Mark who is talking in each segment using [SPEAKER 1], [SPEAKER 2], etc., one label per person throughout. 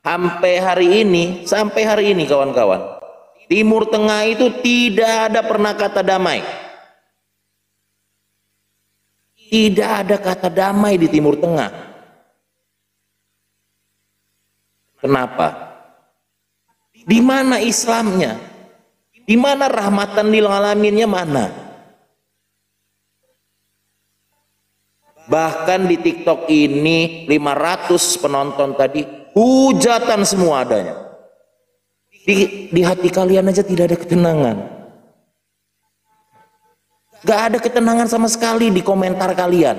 [SPEAKER 1] Sampai hari ini kawan-kawan, Timur Tengah itu tidak ada pernah kata damai. Tidak ada kata damai di Timur Tengah. Kenapa? Di mana Islamnya? Di mana rahmatan lil alaminnya mana? Bahkan di TikTok ini 500 penonton tadi hujatan semua adanya. Di hati kalian aja tidak ada ketenangan. Gak ada ketenangan sama sekali di komentar kalian.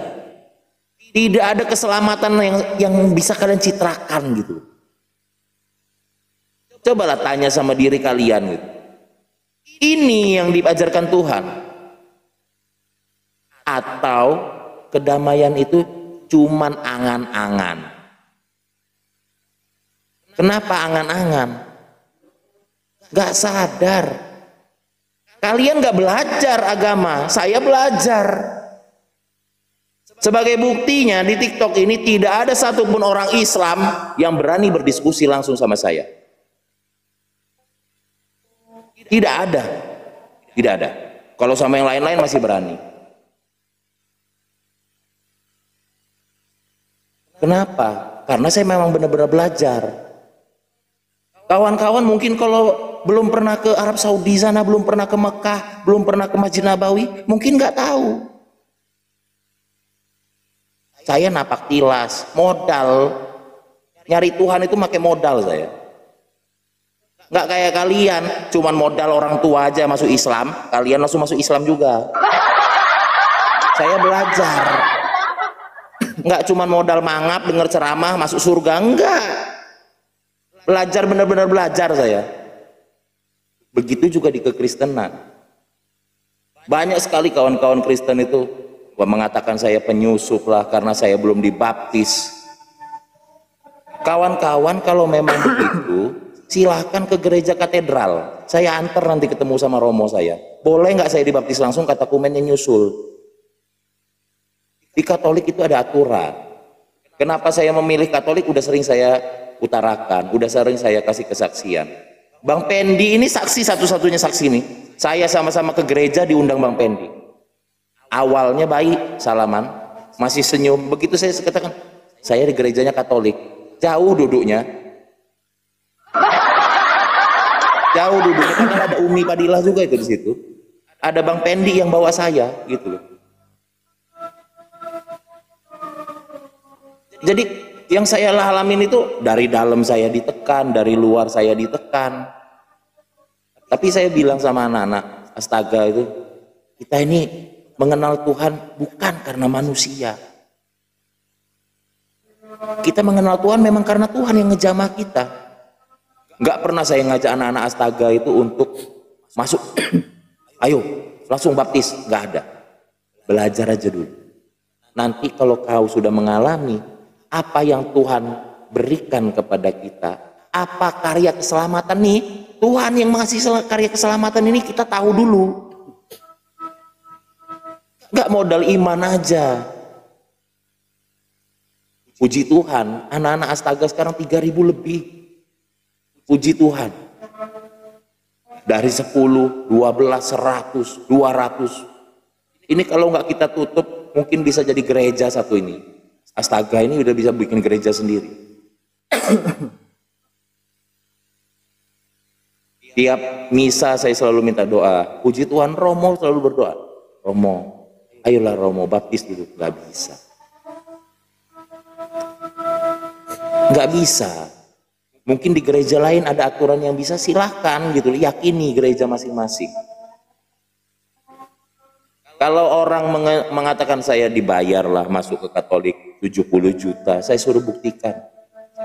[SPEAKER 1] Tidak ada keselamatan yang bisa kalian citrakan gitu. Cobalah tanya sama diri kalian gitu. Ini yang diajarkan Tuhan? Atau kedamaian itu cuman angan-angan? Kenapa angan-angan? Gak sadar. Kalian gak belajar agama, saya belajar. Sebagai buktinya di TikTok ini tidak ada satupun orang Islam yang berani berdiskusi langsung sama saya. Tidak ada. Tidak ada. Kalau sama yang lain-lain masih berani. Kenapa? Karena saya memang benar-benar belajar. Kawan-kawan mungkin kalau belum pernah ke Arab Saudi sana, belum pernah ke Mekah, belum pernah ke Masjid Nabawi, mungkin nggak tahu. Saya napak tilas, modal. Nyari Tuhan itu pakai modal saya. Nggak kayak kalian, cuman modal orang tua aja masuk Islam, kalian langsung masuk Islam juga. Saya belajar. Nggak cuman modal mangap, dengar ceramah, masuk surga, enggak. Belajar, benar-benar belajar saya. Begitu juga di kekristenan. Banyak sekali kawan-kawan Kristen itu mengatakan saya penyusup lah karena saya belum dibaptis. Kawan-kawan kalau memang begitu, silahkan ke gereja katedral. Saya antar nanti ketemu sama romo saya. Boleh nggak saya dibaptis langsung? Kata kumennya nyusul. Di Katolik itu ada aturan. Kenapa saya memilih Katolik? Udah sering saya utarakan, udah sering saya kasih kesaksian. Bang Pendi ini saksi, satu-satunya saksi nih. Saya sama-sama ke gereja diundang Bang Pendi. Awalnya baik, salaman, masih senyum. Begitu saya katakan, saya di gerejanya Katolik. Jauh duduknya. Jauh duduknya, karena ada Umi Padilah juga itu di situ. Ada Bang Pendi yang bawa saya, gitu loh. Jadi yang saya alamin itu dari dalam saya ditekan, dari luar saya ditekan. Tapi saya bilang sama anak-anak astaga itu, kita ini mengenal Tuhan bukan karena manusia. Kita mengenal Tuhan memang karena Tuhan yang ngejamah kita. Nggak pernah saya ngajak anak-anak astaga itu untuk masuk, ayo langsung baptis, nggak ada. Belajar aja dulu. Nanti kalau kau sudah mengalami apa yang Tuhan berikan kepada kita, apa karya keselamatan nih, Tuhan yang mengasih karya keselamatan ini kita tahu dulu. Nggak modal iman aja. Puji Tuhan, anak-anak astaga sekarang 3.000 lebih. Puji Tuhan. Dari 10, 12, 100, 200. Ini kalau nggak kita tutup, mungkin bisa jadi gereja satu ini. Astaga ini udah bisa bikin gereja sendiri. Tiap misa saya selalu minta doa. Puji Tuhan, Romo selalu berdoa. Romo, ayolah Romo, baptis dulu. Gak bisa. Gak bisa. Mungkin di gereja lain ada aturan yang bisa, silahkan gitu. Yakini gereja masing-masing. Kalau orang mengatakan saya dibayarlah masuk ke Katolik 70 juta, saya suruh buktikan.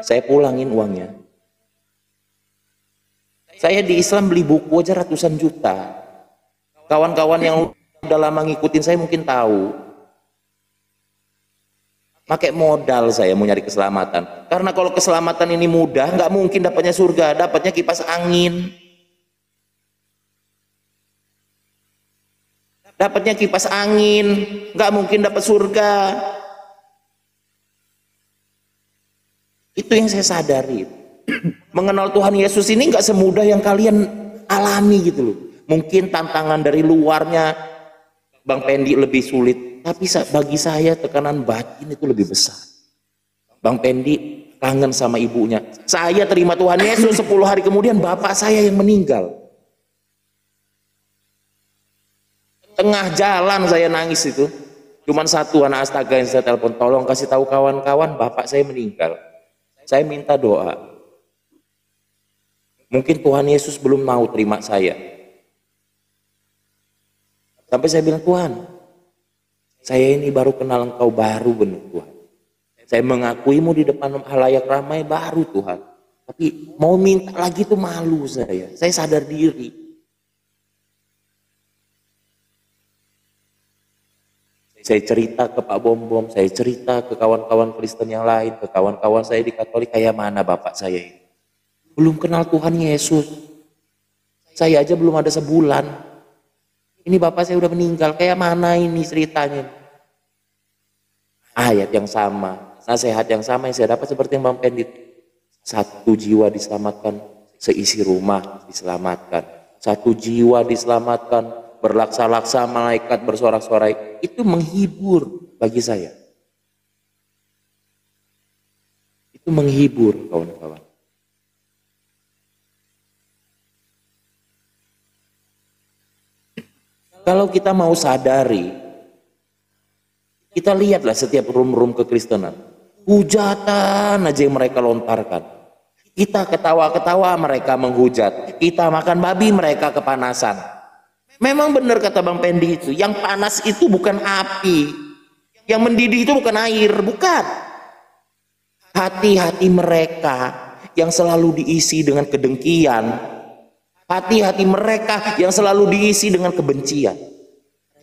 [SPEAKER 1] Saya pulangin uangnya. Saya di Islam beli buku aja ratusan juta. Kawan-kawan yang udah lama ngikutin saya mungkin tahu. Pakai modal saya mau nyari keselamatan. Karena kalau keselamatan ini mudah, nggak mungkin dapatnya surga, dapatnya kipas angin. Dapatnya kipas angin, nggak mungkin dapat surga. Itu yang saya sadari. Mengenal Tuhan Yesus ini nggak semudah yang kalian alami gitu loh. Mungkin tantangan dari luarnya Bang Pendi lebih sulit, tapi bagi saya tekanan batin itu lebih besar. Bang Pendi kangen sama ibunya. Saya terima Tuhan Yesus 10 hari kemudian bapak saya yang meninggal. Tengah jalan saya nangis itu. Cuman satu anak astaga yang saya telepon, tolong kasih tahu kawan-kawan bapak saya meninggal. Saya minta doa. Mungkin Tuhan Yesus belum mau terima saya. Sampai saya bilang, Tuhan, saya ini baru kenal Engkau baru benar Tuhan. Saya mengakuimu di depan halayak ramai baru Tuhan. Tapi mau minta lagi tuh malu saya. Saya sadar diri. Saya cerita ke Pak Bom, saya cerita ke kawan-kawan Kristen yang lain, ke kawan-kawan saya di Katolik, kayak mana bapak saya ini. Belum kenal Tuhan Yesus. Saya aja belum ada sebulan. Ini bapak saya udah meninggal, kayak mana ini ceritanya. Ayat yang sama, nasihat yang sama yang saya dapat seperti yang Bang Pendit. 1 jiwa diselamatkan, seisi rumah diselamatkan. 1 jiwa diselamatkan, berlaksa-laksa malaikat bersorak-sorai. Itu menghibur bagi saya. Itu menghibur kawan-kawan. Kalau kita mau sadari, kita lihatlah setiap room-room kekristenan. Hujatan aja yang mereka lontarkan. Kita ketawa-ketawa, mereka menghujat. Kita makan babi, mereka kepanasan. Memang benar kata Bang Pendi itu, yang panas itu bukan api, yang mendidih itu bukan air, bukan. Hati-hati mereka yang selalu diisi dengan kedengkian, hati-hati mereka yang selalu diisi dengan kebencian.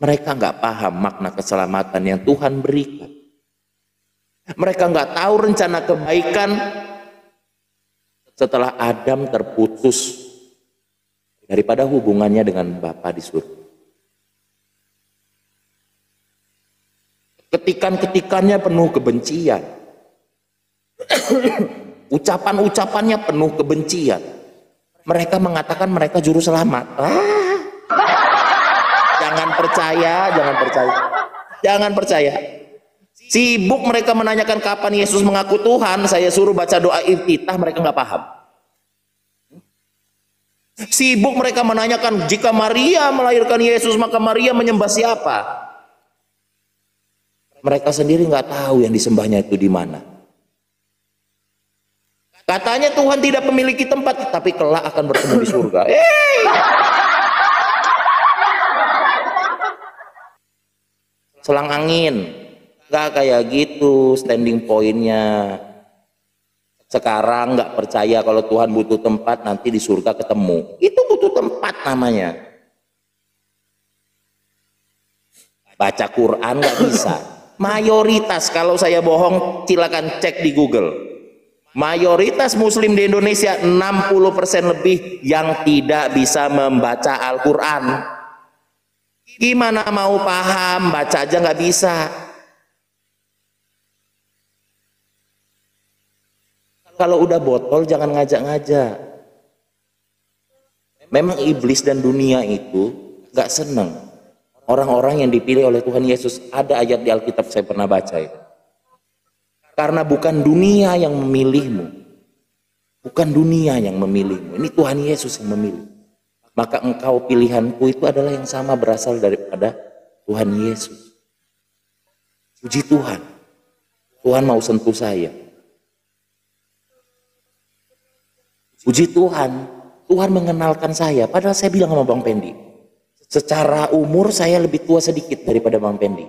[SPEAKER 1] Mereka nggak paham makna keselamatan yang Tuhan berikan. Mereka nggak tahu rencana kebaikan setelah Adam terputus daripada hubungannya dengan Bapa di surga. Ketikan-ketikannya penuh kebencian. Ucapan-ucapannya penuh kebencian. Mereka mengatakan mereka juru selamat. Jangan percaya, jangan percaya. Jangan percaya. Sibuk mereka menanyakan kapan Yesus mengaku Tuhan, saya suruh baca doa iftitah, mereka nggak paham. Sibuk mereka menanyakan jika Maria melahirkan Yesus maka Maria menyembah siapa? Mereka sendiri nggak tahu yang disembahnya itu di mana. Katanya Tuhan tidak memiliki tempat, tapi kelak akan bertemu di surga. Selang angin, nggak kayak gitu standing pointnya. Sekarang nggak percaya kalau Tuhan butuh tempat, nanti di surga ketemu. Itu butuh tempat namanya. Baca Quran nggak bisa. Mayoritas, kalau saya bohong silakan cek di Google. Mayoritas Muslim di Indonesia 60% lebih yang tidak bisa membaca Al-Quran. Gimana mau paham, baca aja nggak bisa. Kalau udah botol jangan ngajak-ngajak. Memang iblis dan dunia itu gak seneng orang-orang yang dipilih oleh Tuhan Yesus. Ada ayat di Alkitab saya pernah baca itu. Karena bukan dunia yang memilihmu. Bukan dunia yang memilihmu. Ini Tuhan Yesus yang memilih. Maka engkau pilihanku itu adalah yang sama berasal daripada Tuhan Yesus. Puji Tuhan. Tuhan mau sentuh saya. Puji Tuhan, Tuhan mengenalkan saya. Padahal saya bilang sama Bang Pendi, secara umur saya lebih tua sedikit daripada Bang Pendi.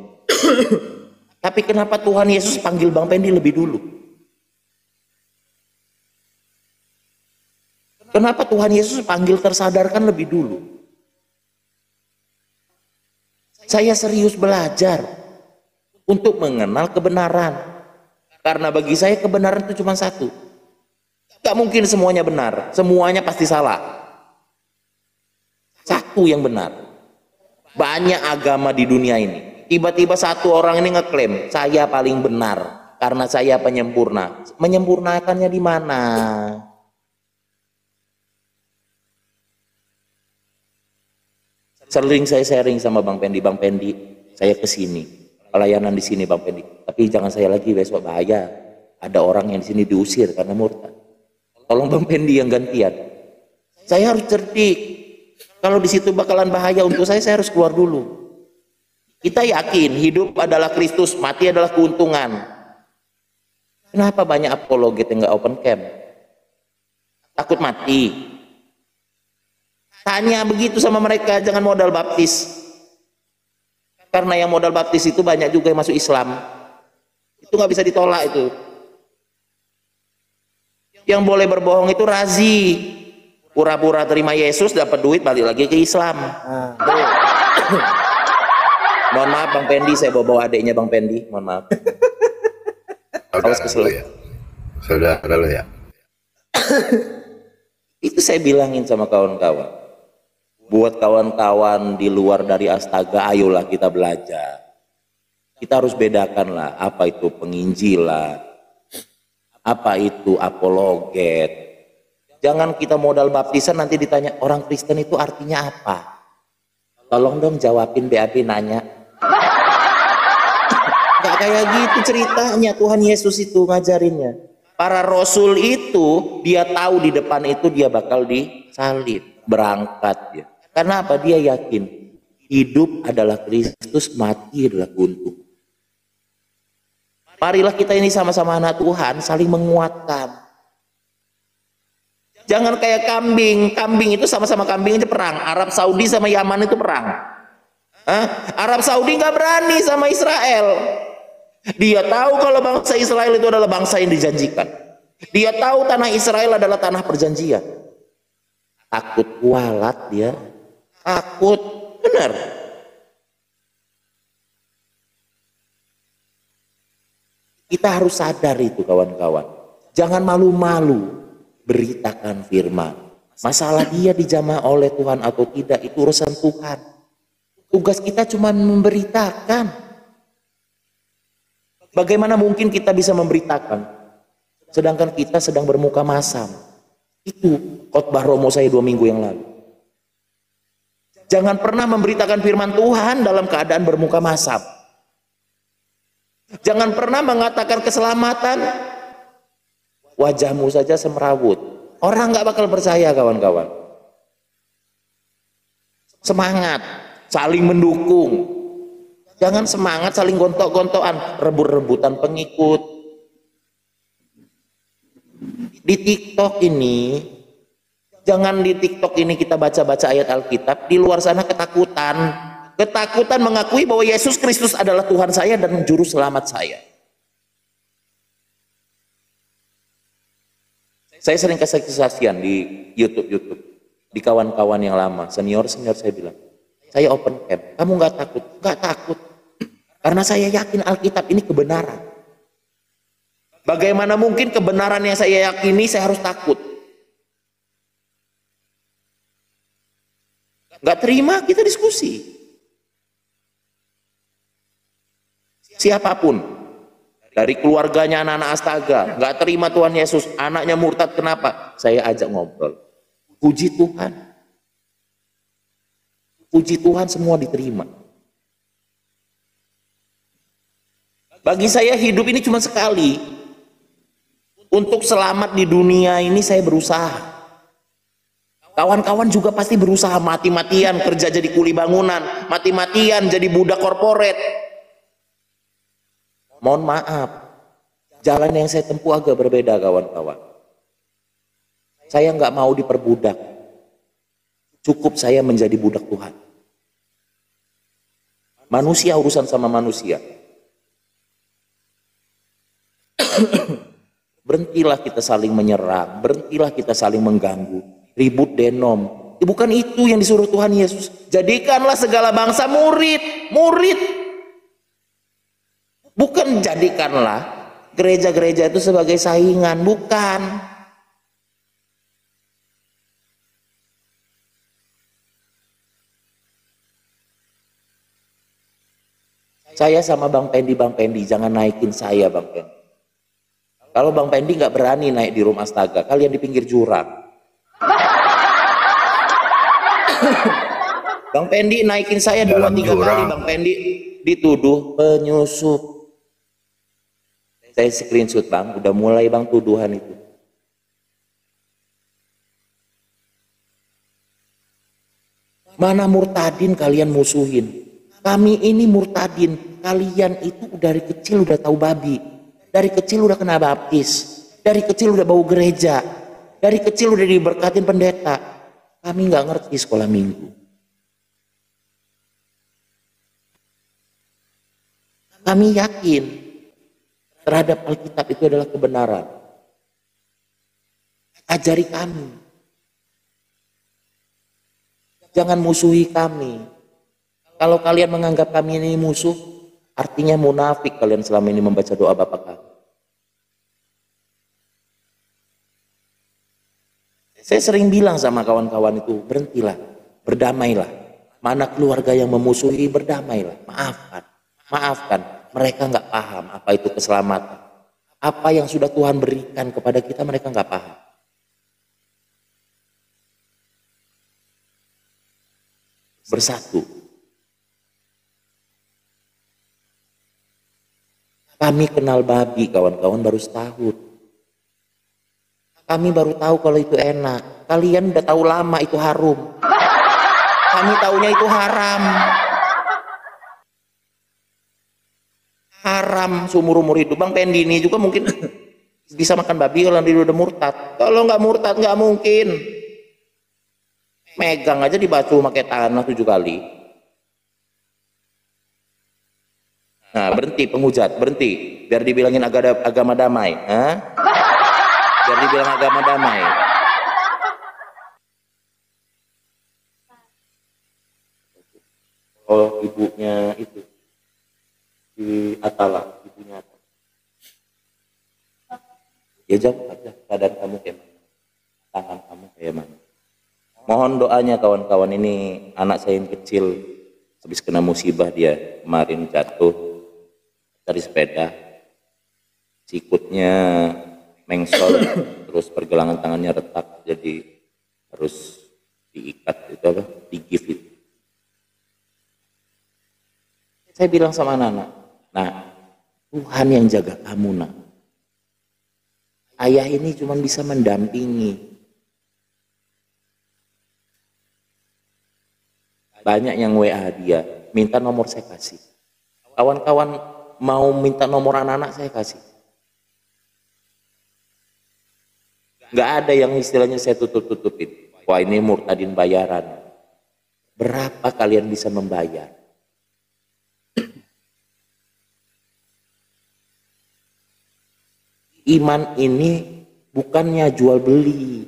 [SPEAKER 1] Tapi kenapa Tuhan Yesus panggil Bang Pendi lebih dulu? Kenapa Tuhan Yesus panggil tersadarkan lebih dulu? Saya serius belajar untuk mengenal kebenaran. Karena bagi saya kebenaran itu cuma satu. Gak mungkin semuanya benar, semuanya pasti salah. Satu yang benar. Banyak agama di dunia ini. Tiba-tiba satu orang ini ngeklaim, saya paling benar. karena saya penyempurna. Menyempurnakannya di mana? Sering saya sharing sama Bang Pendi, Bang Pendi, saya kesini, pelayanan di sini Bang Pendi. Tapi jangan saya lagi, besok bahaya. Ada orang yang di sini diusir karena murtad. Tolong Bang Pendi yang gantian. Saya harus cerdik. Kalau di situ bakalan bahaya untuk saya harus keluar dulu. Kita yakin hidup adalah Kristus, mati adalah keuntungan. Kenapa banyak apologet yang nggak open camp? Takut mati. Tanya begitu sama mereka, jangan modal baptis. Karena yang modal baptis itu banyak juga yang masuk Islam. Itu nggak bisa ditolak itu. Yang boleh berbohong itu razi. Pura-pura terima Yesus, dapat duit, balik lagi ke Islam. Mohon maaf Bang Pendi, saya bawa adiknya Bang Pendi. Mohon maaf. Awas kesel
[SPEAKER 2] ya. Saudara lo ya.
[SPEAKER 1] Itu saya bilangin sama kawan-kawan. Buat kawan-kawan di luar dari Astaga, ayolah kita belajar. Kita harus bedakan lah, apa itu penginjilan, apa itu apologet. Jangan kita modal baptisan nanti ditanya orang Kristen itu artinya apa. Tolong dong jawabin, BAB nanya. Gak kayak gitu ceritanya Tuhan Yesus itu ngajarinnya. Para rasul itu dia tahu di depan itu dia bakal disalib, berangkat dia. Karena apa? Dia yakin hidup adalah Kristus, mati adalah keuntungan. Marilah kita ini sama-sama anak Tuhan saling menguatkan. Jangan kayak kambing. Kambing itu sama-sama kambing aja perang. Arab Saudi sama Yaman itu perang. Arab Saudi nggak berani sama Israel. Dia tahu kalau bangsa Israel itu adalah bangsa yang dijanjikan. Dia tahu tanah Israel adalah tanah perjanjian. Takut kualat dia. Takut, benar. Kita harus sadar itu kawan-kawan. Jangan malu-malu beritakan firman. Masalah dia dijamah oleh Tuhan atau tidak itu urusan Tuhan. Tugas kita cuma memberitakan. Bagaimana mungkin kita bisa memberitakan sedangkan kita sedang bermuka masam? Itu khotbah Romo saya 2 minggu yang lalu. Jangan pernah memberitakan firman Tuhan dalam keadaan bermuka masam. Jangan pernah mengatakan keselamatan wajahmu saja semrawut. Orang nggak bakal percaya kawan-kawan. Semangat, saling mendukung. Jangan semangat saling gontok-gontokan, rebut-rebutan pengikut. Di TikTok ini, jangan di TikTok ini kita baca-baca ayat Alkitab, di luar sana ketakutan. Ketakutan mengakui bahwa Yesus Kristus adalah Tuhan saya dan juru selamat saya. Saya sering kasih kesaksian di YouTube, di kawan-kawan yang lama, senior saya bilang, saya open camp, kamu nggak takut? Nggak takut, karena saya yakin Alkitab ini kebenaran. Bagaimana mungkin kebenaran yang saya yakini saya harus takut? Nggak terima, kita diskusi. Siapapun dari keluarganya anak-anak Astaga nggak terima Tuhan Yesus, anaknya murtad, kenapa? Saya ajak ngobrol. Puji Tuhan, puji Tuhan, semua diterima. Bagi saya hidup ini cuma sekali. Untuk selamat di dunia ini saya berusaha. Kawan-kawan juga pasti berusaha mati-matian kerja jadi kuli bangunan, mati-matian jadi budak korporat. Mohon maaf, jalan yang saya tempuh agak berbeda kawan-kawan. Saya nggak mau diperbudak. Cukup saya menjadi budak Tuhan. Manusia urusan sama manusia. Berhentilah kita saling menyerang, berhentilah kita saling mengganggu, ribut denom. Bukan itu yang disuruh Tuhan Yesus. Jadikanlah segala bangsa murid. Bukan jadikanlah gereja-gereja itu sebagai saingan, bukan. Saya sama Bang Pendi, jangan naikin saya Bang Pendi. Kalau Bang Pendi nggak berani naik di rumah astaga, kalian di pinggir jurang. Bang Pendi naikin saya 2-3 kali, Bang Pendi dituduh penyusup. Saya screenshot Bang, udah mulai Bang tuduhan itu. Mana murtadin kalian musuhin? Kami ini murtadin, kalian itu dari kecil udah tahu babi, dari kecil udah kena baptis, dari kecil udah bau gereja, dari kecil udah diberkatin pendeta. Kami nggak ngerti sekolah minggu. Kami yakin terhadap Alkitab itu adalah kebenaran. Ajari kami. Jangan musuhi kami. Kalau kalian menganggap kami ini musuh, artinya munafik kalian selama ini membaca doa Bapa kami. Saya sering bilang sama kawan-kawan itu, berhentilah, berdamailah. Mana keluarga yang memusuhi, berdamailah, maafkan. Maafkan, mereka nggak paham apa itu keselamatan. Apa yang sudah Tuhan berikan kepada kita, mereka nggak paham. Bersatu. Kami kenal babi kawan-kawan baru setahun. Kami baru tahu kalau itu enak. Kalian udah tahu lama itu harum. Kami taunya itu haram. Haram seumur-umur hidup. Bang Pendi ini juga mungkin bisa makan babi kalau dia udah murtad. Kalau nggak murtad nggak mungkin. Megang aja dibasuh pakai tanah 7 kali. Nah, berhenti penghujat, berhenti. Biar dibilangin agama damai. Hah? Biar dibilang agama damai. Oh, ibunya itu. Di Atala, ibunya Atala. Ya jawab aja, keadaan kamu kayak mana? Tangan kamu kayak mana? Mohon doanya kawan-kawan, ini anak saya yang kecil habis kena musibah, dia kemarin jatuh dari sepeda, sikutnya mengsol, terus pergelangan tangannya retak, jadi harus diikat itu apa? Digif itu. Saya bilang sama anak-anak, nah Tuhan yang jaga kamu nak. Ayah ini cuma bisa mendampingi. Banyak yang WA dia, minta nomor saya kasih. Kawan-kawan mau minta nomor anak-anak saya kasih. Nggak ada yang istilahnya saya tutup-tutupin. Wah ini murtadin bayaran. Berapa kalian bisa membayar? Iman ini bukannya jual beli.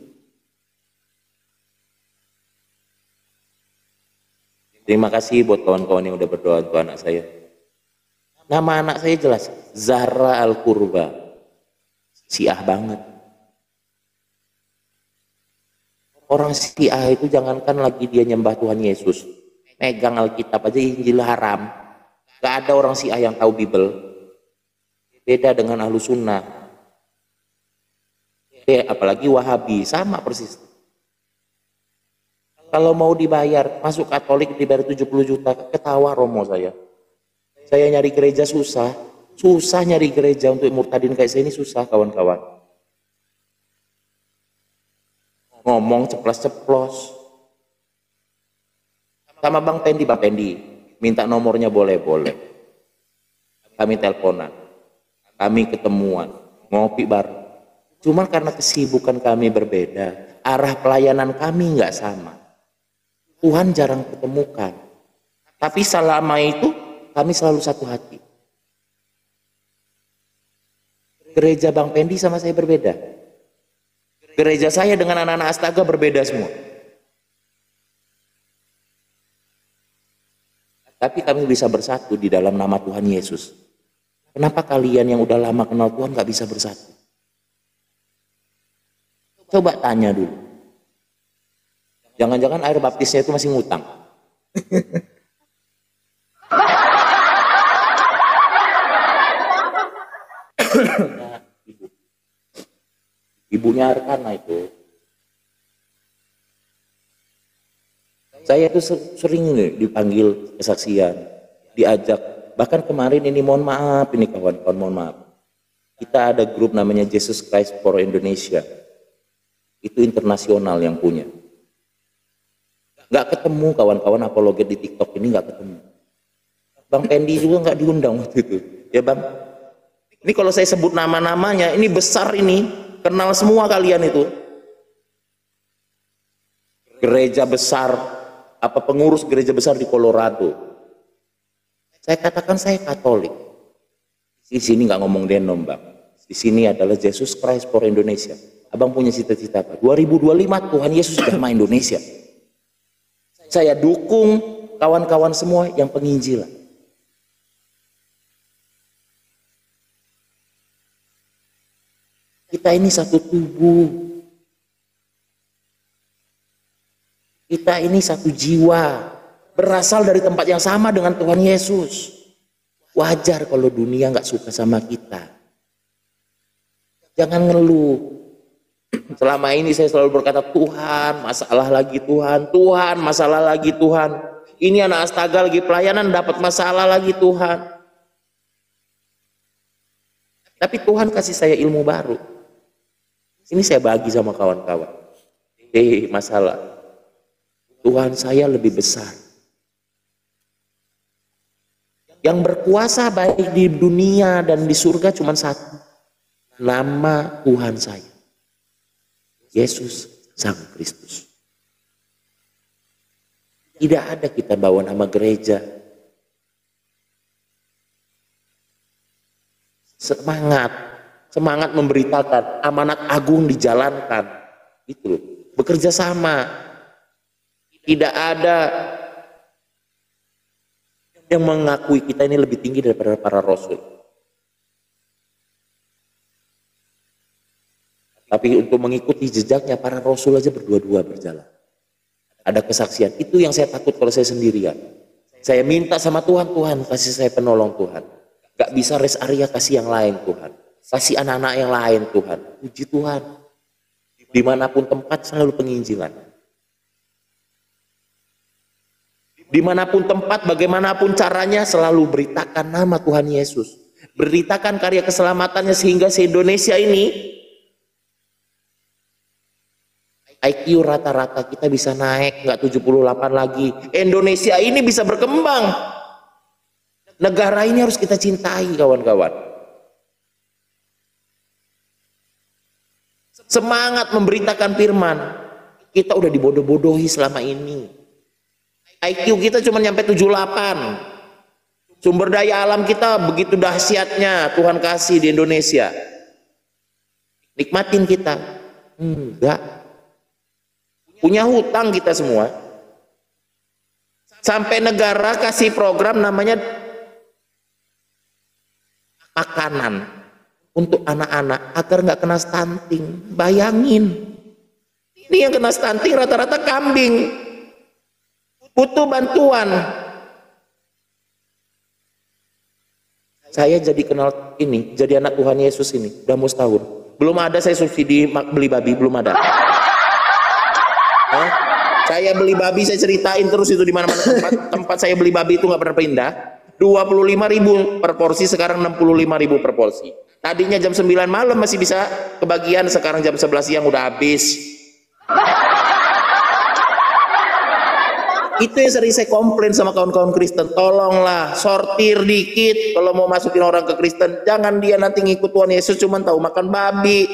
[SPEAKER 1] Terima kasih buat kawan-kawan yang udah berdoa untuk anak saya. Nama anak saya jelas, Zahra Al-Qurba. Syiah banget. Orang Syiah itu jangankan lagi dia nyembah Tuhan Yesus, megang Alkitab aja Injil haram. Gak ada orang Syiah yang tahu Bible. Beda dengan Ahlu Sunnah. Apalagi Wahabi, sama persis. Kalau mau dibayar, masuk Katolik dibayar 70 juta, ketawa Romo saya. Saya nyari gereja susah nyari gereja untuk murtadin kayak saya ini susah kawan-kawan. Ngomong ceplos-ceplos. Sama Bang Pendi, minta nomornya boleh-boleh. Kami teleponan, kami ketemuan, ngopi bareng. Cuma karena kesibukan kami berbeda, arah pelayanan kami nggak sama. Tuhan jarang ketemukan. Tapi selama itu kami selalu satu hati. Gereja Bang Pendi sama saya berbeda. Gereja saya dengan anak-anak Astaga berbeda semua. Tapi kami bisa bersatu di dalam nama Tuhan Yesus. Kenapa kalian yang udah lama kenal Tuhan gak bisa bersatu? Coba tanya dulu. Jangan-jangan air baptisnya itu masih ngutang. ibunya Arkana itu. Saya itu sering nih dipanggil kesaksian, diajak. Bahkan kemarin ini mohon maaf ini kawan-kawan, mohon maaf. Kita ada grup namanya Jesus Christ for Indonesia. Itu internasional yang punya. Nggak ketemu kawan-kawan apologet di TikTok ini, nggak ketemu. Bang Pendi juga nggak diundang waktu itu. Ya Bang. Ini kalau saya sebut nama-namanya, ini besar ini. Kenal semua kalian itu. Gereja besar, apa pengurus gereja besar di Colorado. Saya katakan saya Katolik. Di sini nggak ngomong denom Bang. Di sini adalah Jesus Christ for Indonesia. Abang punya cita-cita apa? 2025 Tuhan Yesus jamah Indonesia. Saya dukung kawan-kawan semua yang penginjilan. Kita ini satu tubuh. Kita ini satu jiwa. Berasal dari tempat yang sama dengan Tuhan Yesus. Wajar kalau dunia nggak suka sama kita. Jangan ngeluh. Selama ini saya selalu berkata, Tuhan masalah lagi Tuhan, Tuhan masalah lagi Tuhan. Ini anak astaga lagi pelayanan dapat masalah lagi Tuhan. Tapi Tuhan kasih saya ilmu baru. Ini saya bagi sama kawan-kawan. Masalah. Tuhan saya lebih besar. Yang berkuasa baik di dunia dan di surga cuma satu. Nama Tuhan saya. Yesus Sang Kristus. Tidak ada kita bawa nama gereja. Semangat memberitakan, amanat agung dijalankan. Itu loh. Bekerja sama. Tidak ada yang mengakui kita ini lebih tinggi daripada para rasul. Tapi untuk mengikuti jejaknya para rasul aja berdua-dua berjalan. Ada kesaksian. Itu yang saya takut kalau saya sendirian. Saya minta sama Tuhan, Tuhan kasih saya penolong Tuhan. Gak bisa rest area kasih yang lain Tuhan. Kasih anak-anak yang lain Tuhan. Puji Tuhan. Dimanapun tempat selalu penginjilan. Dimanapun tempat, bagaimanapun caranya selalu beritakan nama Tuhan Yesus. Beritakan karya keselamatannya sehingga se-Indonesia ini IQ rata-rata kita bisa naik, nggak 78 lagi. Indonesia ini bisa berkembang. Negara ini harus kita cintai kawan-kawan. Semangat memberitakan firman. Kita udah dibodoh-bodohi selama ini. IQ kita cuma nyampe 78. Sumber daya alam kita begitu dahsyatnya Tuhan kasih di Indonesia. Nikmatin kita. Enggak. Punya hutang kita semua. Sampai negara kasih program namanya makanan untuk anak-anak agar nggak kena stunting. Bayangin. Ini yang kena stunting rata-rata kambing. Butuh bantuan. Saya jadi kenal ini, jadi anak Tuhan Yesus ini, udah mau setahun. Belum ada saya subsidi beli babi, belum ada. Saya beli babi, saya ceritain terus itu di mana-mana tempat saya beli babi itu nggak pernah pindah. 25.000 per porsi, sekarang 65.000 per porsi. Tadinya jam 9 malam masih bisa kebagian, sekarang jam 11 siang udah habis. Itu yang sering saya komplain sama kawan-kawan Kristen, tolonglah sortir dikit kalau mau masukin orang ke Kristen. Jangan dia nanti ngikut Tuhan Yesus cuma tahu makan babi.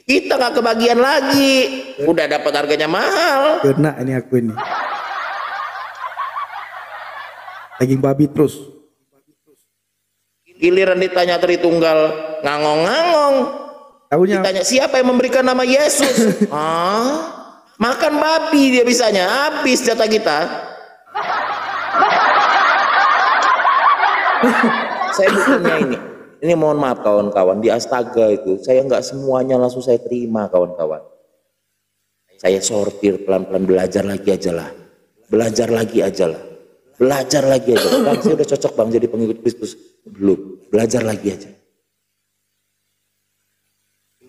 [SPEAKER 1] Kita nggak kebagian lagi, udah dapat harganya mahal.
[SPEAKER 3] Kena ini aku ini. Daging babi terus.
[SPEAKER 1] Giliran ditanya Tritunggal ngangong-ngangong.
[SPEAKER 3] Tahunya
[SPEAKER 1] ditanya siapa yang memberikan nama Yesus? Makan babi dia bisanya, habis jatah kita. Saya bukannya ini mohon maaf kawan-kawan, di Astaga itu saya nggak semuanya langsung saya terima kawan-kawan. Saya sortir pelan-pelan, belajar lagi aja lah, belajar lagi aja lah, belajar lagi aja. Bang, saya udah cocok bang jadi pengikut Kristus. Belum, belajar lagi aja.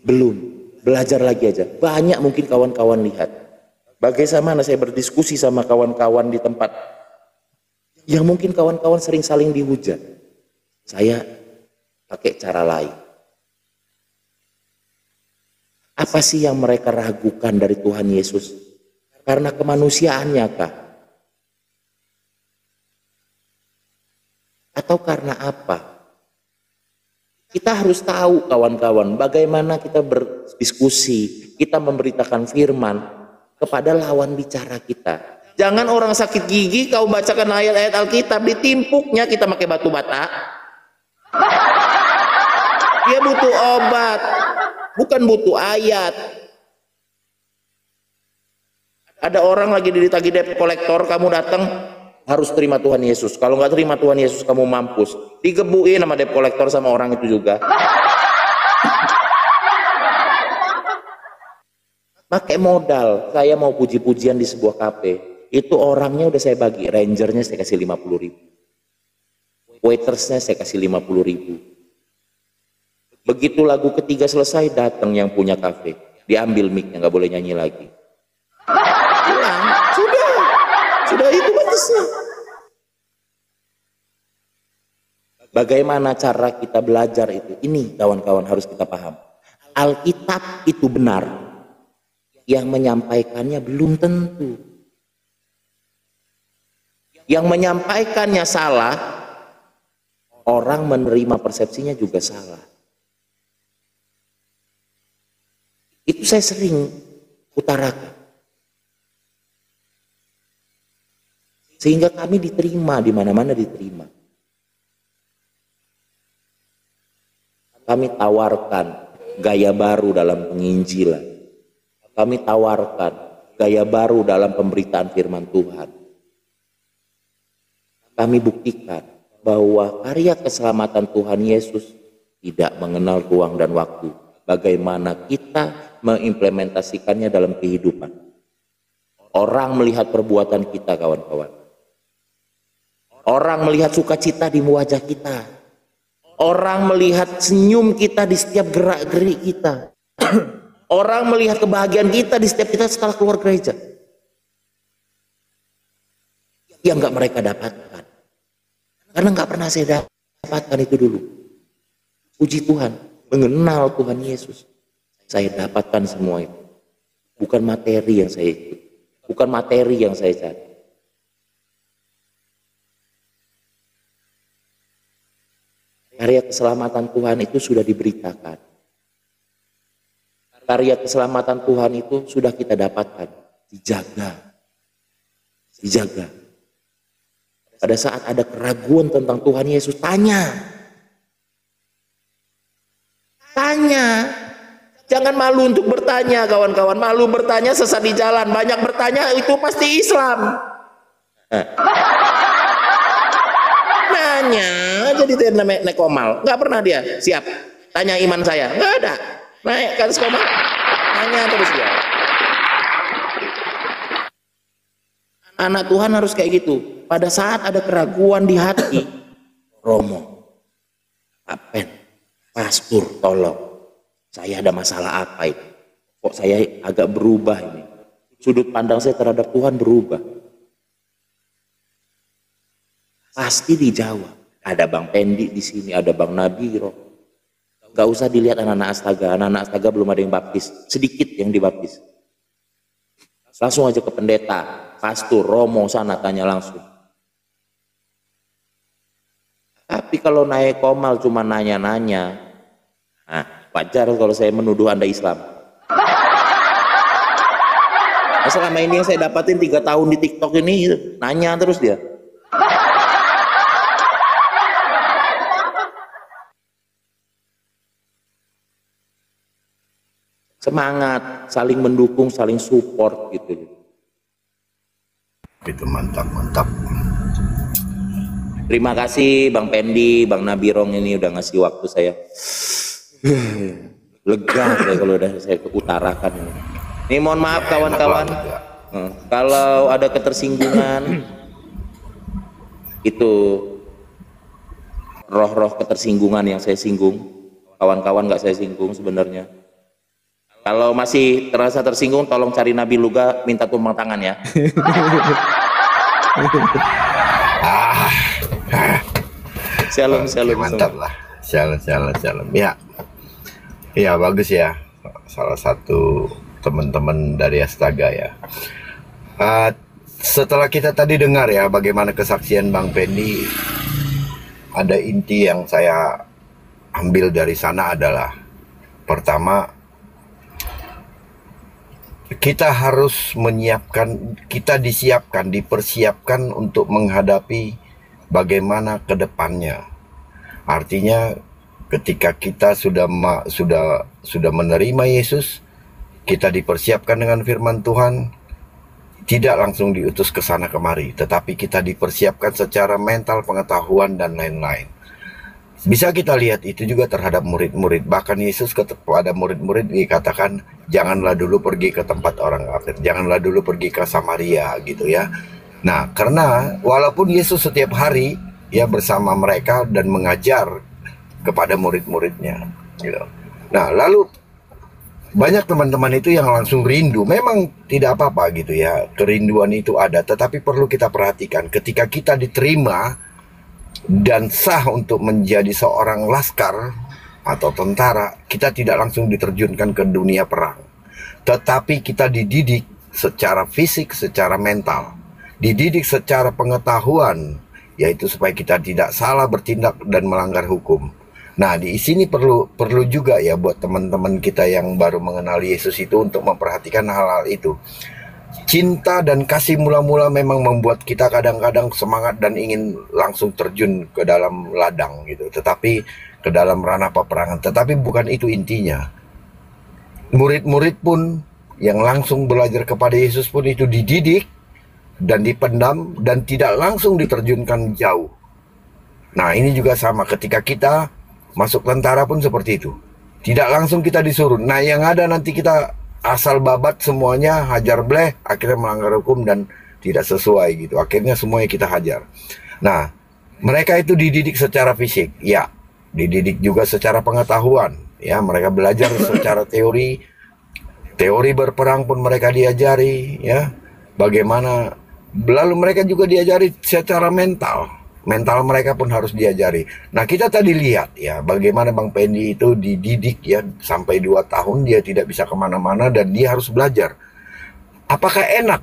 [SPEAKER 1] Belum, Belajar lagi aja. Banyak mungkin kawan-kawan lihat. Bagaimana saya berdiskusi sama kawan-kawan di tempat yang mungkin kawan-kawan sering saling dihujat. Saya pakai cara lain. Apa sih yang mereka ragukan dari Tuhan Yesus? Karena kemanusiaannya kah? Atau karena apa? Kita harus tahu kawan-kawan bagaimana kita berdiskusi, kita memberitakan firman kepada lawan bicara kita. Jangan orang sakit gigi kau bacakan ayat-ayat Alkitab, ditimpuknya kita pakai batu bata. Dia butuh obat, bukan butuh ayat. Ada orang lagi ditagih debt kolektor, kamu datang harus terima Tuhan Yesus. Kalau nggak terima Tuhan Yesus kamu mampus. Digebuin sama debt kolektor sama orang itu juga. Pakai modal. Saya mau puji-pujian di sebuah kafe. Itu orangnya udah saya bagi. Rangernya saya kasih 50.000. Waitersnya saya kasih 50.000. Begitu lagu ketiga selesai, datang yang punya kafe. Diambil mic-nya, nggak boleh nyanyi lagi. Pulang. Sudah itu batasnya. Bagaimana cara kita belajar itu? Ini kawan-kawan harus kita paham. Alkitab itu benar, yang menyampaikannya belum tentu. Yang menyampaikannya salah, orang menerima persepsinya juga salah. Itu saya sering utarakan. Sehingga kami diterima, di mana-mana diterima. Kami tawarkan gaya baru dalam penginjilan. Kami tawarkan gaya baru dalam pemberitaan firman Tuhan. Kami buktikan bahwa karya keselamatan Tuhan Yesus tidak mengenal ruang dan waktu. Bagaimana kita mengimplementasikannya dalam kehidupan. Orang melihat perbuatan kita, kawan-kawan. Orang melihat sukacita di wajah kita. Orang melihat senyum kita di setiap gerak-gerik kita. Orang melihat kebahagiaan kita di setiap kita setelah keluar gereja. Yang nggak mereka dapatkan. Karena nggak pernah saya dapatkan itu dulu. Puji Tuhan, mengenal Tuhan Yesus. Saya dapatkan semua itu. Bukan materi yang saya ikut. Bukan materi yang saya cari. Karya keselamatan Tuhan itu sudah diberitakan. Karya keselamatan Tuhan itu sudah kita dapatkan. Dijaga. Dijaga. Pada saat ada keraguan tentang Tuhan Yesus, tanya. Tanya. Jangan malu untuk bertanya, kawan-kawan. Malu bertanya sesat di jalan. Banyak bertanya itu pasti Islam. Nanya jadi dia naik komal, nggak pernah dia siap tanya iman saya, nggak ada. Naik ke atas komal, nanya terus dia. Anak Tuhan harus kayak gitu. Pada saat ada keraguan di hati, Romo, Apen, Pastor, tolong, saya ada masalah apa itu? Kok saya agak berubah ini? Sudut pandang saya terhadap Tuhan berubah. Pasti dijawab. Ada Bang Pendi di sini, ada Bang Nabiro. Gak usah dilihat anak-anak astaga. Anak-anak astaga belum ada yang baptis. Sedikit yang dibaptis. Langsung aja ke pendeta, pastor, romo sana tanya langsung. Tapi kalau naik komal cuma nanya-nanya, nah wajar kalau saya menuduh Anda Islam. Nah, selama ini yang saya dapatin 3 tahun di TikTok ini, nanya terus dia. Semangat, saling mendukung, saling support gitu.
[SPEAKER 2] Itu mantap.
[SPEAKER 1] Terima kasih Bang Pendi, Bang Nabirong ini udah ngasih waktu saya. Lega saya kalau udah saya utarakan ini. Ini mohon maaf kawan-kawan. Kalau ada ketersinggungan itu roh-roh ketersinggungan yang saya singgung. Kawan-kawan nggak saya singgung sebenarnya. Kalau masih terasa tersinggung, tolong cari Nabi Luga, minta tumpang tangan ya. Shalom, shalom.
[SPEAKER 2] Mantap lah. Shalom. Ya, ya bagus ya. Salah satu teman-teman dari Astaga ya. Setelah kita tadi dengar ya bagaimana kesaksian Bang Pendi, ada inti yang saya ambil dari sana adalah pertama, kita harus dipersiapkan untuk menghadapi bagaimana ke depannya. Artinya ketika kita sudah menerima Yesus, kita dipersiapkan dengan firman Tuhan, tidak langsung diutus ke sana kemari, tetapi kita dipersiapkan secara mental, pengetahuan, dan lain-lain. Bisa kita lihat itu juga terhadap murid-murid. Bahkan Yesus kepada murid-murid dikatakan, janganlah dulu pergi ke tempat orang kafir, janganlah dulu pergi ke Samaria gitu ya. Nah, karena walaupun Yesus setiap hari ya bersama mereka dan mengajar kepada murid-muridnya gitu. Nah, lalu banyak teman-teman itu yang langsung rindu. Memang tidak apa-apa gitu ya, kerinduan itu ada, tetapi perlu kita perhatikan ketika kita diterima dan sah untuk menjadi seorang laskar atau tentara, kita tidak langsung diterjunkan ke dunia perang, tetapi kita dididik secara fisik, secara mental, dididik secara pengetahuan, yaitu supaya kita tidak salah bertindak dan melanggar hukum. Nah, di sini perlu juga ya buat teman-teman kita yang baru mengenal Yesus itu untuk memperhatikan hal-hal itu. Cinta dan kasih mula-mula memang membuat kita kadang-kadang semangat dan ingin langsung terjun ke dalam ladang gitu, tetapi ke dalam ranah peperangan. Tetapi bukan itu intinya. Murid-murid pun yang langsung belajar kepada Yesus pun itu dididik dan dipendam dan tidak langsung diterjunkan jauh. Nah, ini juga sama ketika kita masuk tentara pun seperti itu. Tidak langsung kita disuruh. Nah, yang ada nanti kita asal babat semuanya, hajar bleh, akhirnya melanggar hukum dan tidak sesuai gitu. Akhirnya semuanya kita hajar. Nah, mereka itu dididik secara fisik, ya. Dididik juga secara pengetahuan, ya. Mereka belajar secara teori. Teori berperang pun mereka diajari, ya. Bagaimana, lalu mereka juga diajari secara mental. Mental mereka pun harus diajari. Nah, kita tadi lihat ya bagaimana Bang Pendi itu dididik ya sampai 2 tahun dia tidak bisa kemana-mana dan dia harus belajar. Apakah enak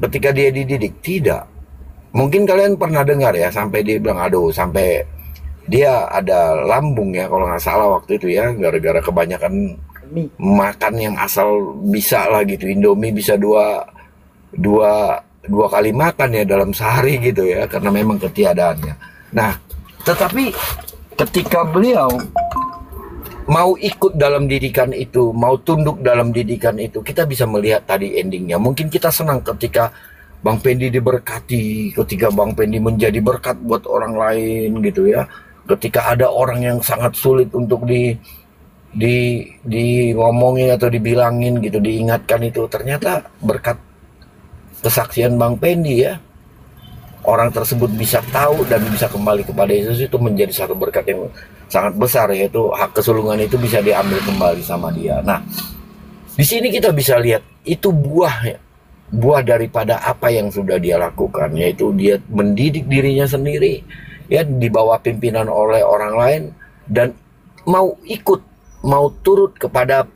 [SPEAKER 2] ketika dia dididik? Tidak. Mungkin kalian pernah dengar ya sampai dia bilang aduh, sampai dia ada lambung ya kalau nggak salah waktu itu ya, gara-gara kebanyakan makan yang asal bisa lah gitu. Indomie bisa dua kali makan ya dalam sehari gitu ya, karena memang ketiadaannya. Nah, tetapi ketika beliau mau ikut dalam didikan itu, mau tunduk dalam didikan itu, kita bisa melihat tadi endingnya. Mungkin kita senang ketika Bang Pendi diberkati, ketika Bang Pendi menjadi berkat buat orang lain gitu ya. Ketika ada orang yang sangat sulit untuk ngomongin atau dibilangin gitu, diingatkan itu, ternyata berkat kesaksian Bang Pendi ya, orang tersebut bisa tahu dan bisa kembali kepada Yesus, itu menjadi satu berkat yang sangat besar, yaitu hak kesulungan itu bisa diambil kembali sama dia. Nah, di sini kita bisa lihat itu buah daripada apa yang sudah dia lakukan, yaitu dia mendidik dirinya sendiri ya di bawah pimpinan oleh orang lain dan mau ikut, mau turut kepada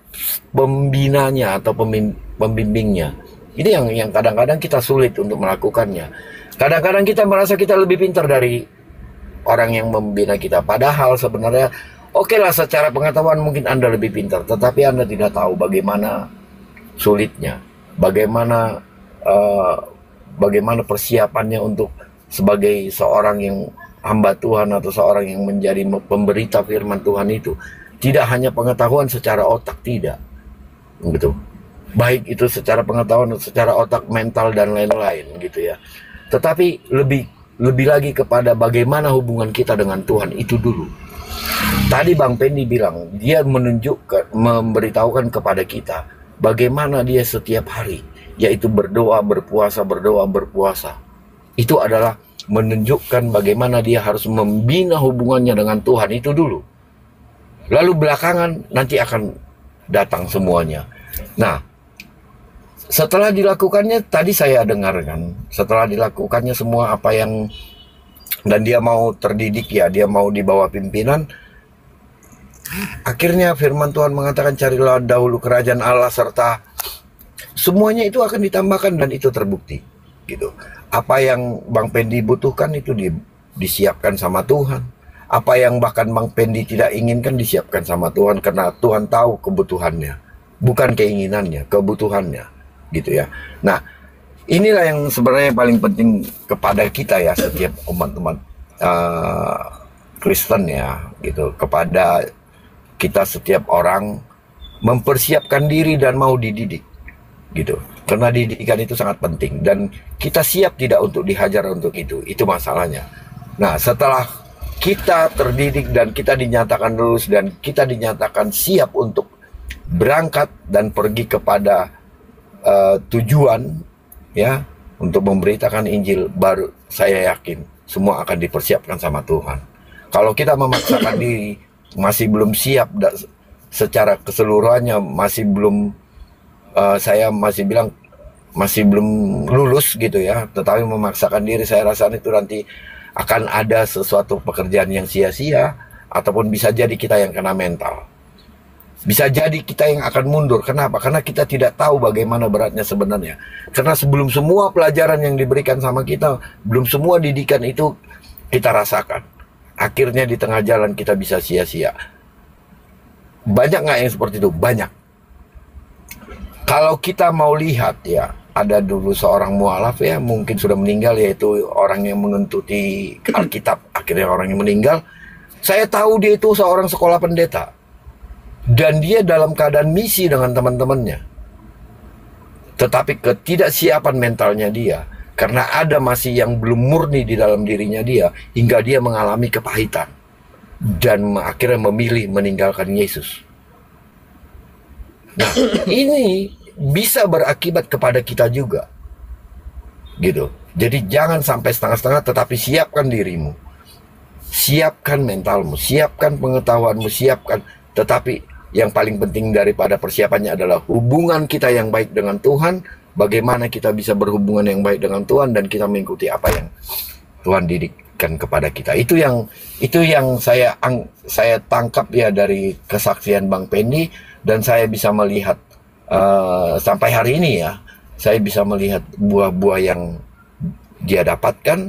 [SPEAKER 2] pembinanya atau pembimbingnya. Ini yang kadang-kadang kita sulit untuk melakukannya. Kadang-kadang kita merasa kita lebih pintar dari orang yang membina kita. Padahal sebenarnya oke lah, secara pengetahuan mungkin Anda lebih pintar, tetapi Anda tidak tahu bagaimana sulitnya, bagaimana persiapannya untuk sebagai seorang yang hamba Tuhan atau seorang yang menjadi pemberita firman Tuhan itu. Tidak hanya pengetahuan secara otak, tidak. Gitu. Baik itu secara pengetahuan, secara otak, mental, dan lain-lain gitu ya. Tetapi lebih lagi kepada bagaimana hubungan kita dengan Tuhan itu dulu. Tadi Bang Pendi bilang, dia memberitahukan kepada kita bagaimana dia setiap hari, yaitu berdoa, berpuasa. Itu adalah menunjukkan bagaimana dia harus membina hubungannya dengan Tuhan itu dulu. Lalu belakangan nanti akan datang semuanya. Nah, setelah dilakukannya, tadi saya dengarkan, setelah dilakukannya semua apa yang, dan dia mau terdidik ya, dia mau di bawah pimpinan, akhirnya firman Tuhan mengatakan carilah dahulu kerajaan Allah serta semuanya itu akan ditambahkan, dan itu terbukti gitu. Apa yang Bang Pendi butuhkan itu disiapkan sama Tuhan. Apa yang bahkan Bang Pendi tidak inginkan disiapkan sama Tuhan, karena Tuhan tahu kebutuhannya, bukan keinginannya, kebutuhannya gitu ya. Nah, inilah yang sebenarnya paling penting kepada kita ya, setiap umat-umat Kristen ya gitu, kepada kita setiap orang mempersiapkan diri dan mau dididik gitu, karena didikan itu sangat penting dan kita siap tidak untuk dihajar untuk itu masalahnya. Nah, setelah kita terdidik dan kita dinyatakan lulus dan kita dinyatakan siap untuk berangkat dan pergi kepada tujuan ya, untuk memberitakan Injil, baru saya yakin semua akan dipersiapkan sama Tuhan. Kalau kita memaksakan diri, masih belum siap secara keseluruhannya, masih belum, saya masih bilang masih belum lulus gitu ya, tetapi memaksakan diri, saya rasa itu nanti akan ada sesuatu pekerjaan yang sia-sia, ataupun bisa jadi kita yang kena mental. Bisa jadi kita yang akan mundur. Kenapa? Karena kita tidak tahu bagaimana beratnya sebenarnya. Karena sebelum semua pelajaran yang diberikan sama kita, belum semua didikan itu kita rasakan. Akhirnya di tengah jalan kita bisa sia-sia. Banyak nggak yang seperti itu? Banyak. Kalau kita mau lihat ya, ada dulu seorang mualaf ya, mungkin sudah meninggal, yaitu orang yang mengentuti Alkitab. Akhirnya orang yang meninggal. Saya tahu dia itu seorang sekolah pendeta. Dan dia dalam keadaan misi dengan teman-temannya. Tetapi ketidaksiapan mentalnya dia, karena ada masih yang belum murni di dalam dirinya dia, hingga dia mengalami kepahitan. Dan akhirnya memilih meninggalkan Yesus. Nah, ini bisa berakibat kepada kita juga. Gitu. Jadi jangan sampai setengah-setengah, tetapi siapkan dirimu. Siapkan mentalmu, siapkan pengetahuanmu, siapkan. Tetapi yang paling penting daripada persiapannya adalah hubungan kita yang baik dengan Tuhan. Bagaimana kita bisa berhubungan yang baik dengan Tuhan dan kita mengikuti apa yang Tuhan didikkan kepada kita. Itu yang saya tangkap ya dari kesaksian Bang Pendi, dan saya bisa melihat sampai hari ini ya, saya bisa melihat buah-buah yang dia dapatkan,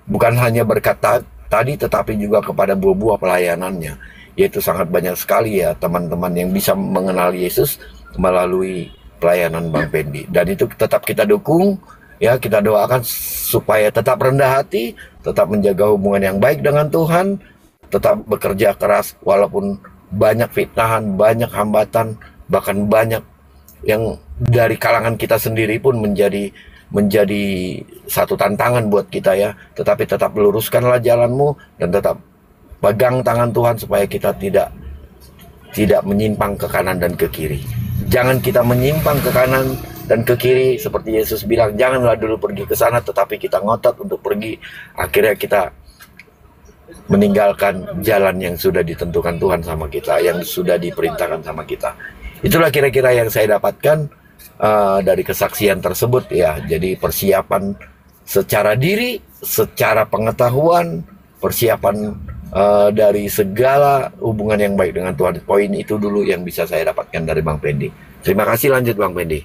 [SPEAKER 2] bukan hanya berkat tadi, tetapi juga kepada buah-buah pelayanannya. Yaitu sangat banyak sekali ya teman-teman yang bisa mengenal Yesus melalui pelayanan Bang Pendi. Dan itu tetap kita dukung ya, kita doakan supaya tetap rendah hati, tetap menjaga hubungan yang baik dengan Tuhan, tetap bekerja keras walaupun banyak fitnahan, banyak hambatan, bahkan banyak yang dari kalangan kita sendiri pun menjadi satu tantangan buat kita ya. Tetapi tetap luruskanlah jalanmu dan tetap pegang tangan Tuhan supaya kita tidak menyimpang ke kanan dan ke kiri. Jangan kita menyimpang ke kanan dan ke kiri seperti Yesus bilang, janganlah dulu pergi ke sana, tetapi kita ngotot untuk pergi. Akhirnya kita meninggalkan jalan yang sudah ditentukan Tuhan sama kita, yang sudah diperintahkan sama kita. Itulah kira-kira yang saya dapatkan dari kesaksian tersebut ya. Jadi persiapan secara diri, secara pengetahuan, persiapan dari segala hubungan yang baik dengan Tuhan. Poin itu dulu yang bisa saya dapatkan dari Bang Pendi. Terima kasih, lanjut Bang Pendi.